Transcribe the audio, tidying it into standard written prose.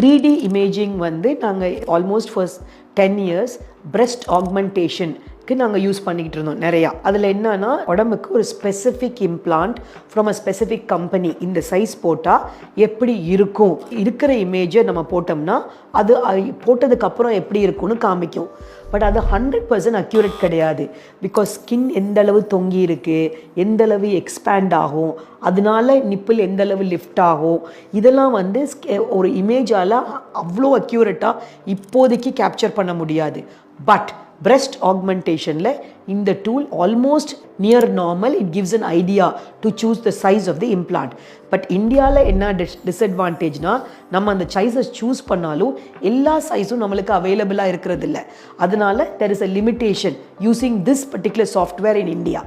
3D imaging வந்து நாங்கள் almost first 10 years breast augmentation நாங்கள் யூஸ் பண்ணிக்கிட்டு இருந்தோம் நிறையா. அதில் என்னன்னா உடம்புக்கு ஒரு specific implant from a specific company இந்த சைஸ் போட்டால் எப்படி இருக்கும், இருக்கிற இமேஜை நம்ம போட்டோம்னா அது போட்டதுக்கப்புறம் எப்படி இருக்கும்னு காமிக்கும். பட் அது 100% அக்யூரேட் கிடையாது. பிகாஸ் ஸ்கின் எந்தளவு தொங்கி இருக்குது, எந்தளவு எக்ஸ்பேண்ட் ஆகும், அதனால நிப்பிள் எந்தளவு லிஃப்ட் ஆகும், இதெல்லாம் வந்து ஒரு இமேஜால் அவ்வளோ அக்யூரேட்டாக இப்போதைக்கு கேப்சர் பண்ண முடியாது. பட் breast augmentationல இந்த tool almost near normal. It gives an idea to choose the size of the implant. But இந்தியாவில் என்ன டிஸ்அட்வான்டேஜ்னா நம்ம அந்த சைஸை சூஸ் பண்ணாலும் எல்லா சைஸும் நம்மளுக்கு அவைலபிளாக இருக்கிறது இல்லை. அதனால there is a limitation using this particular software in India.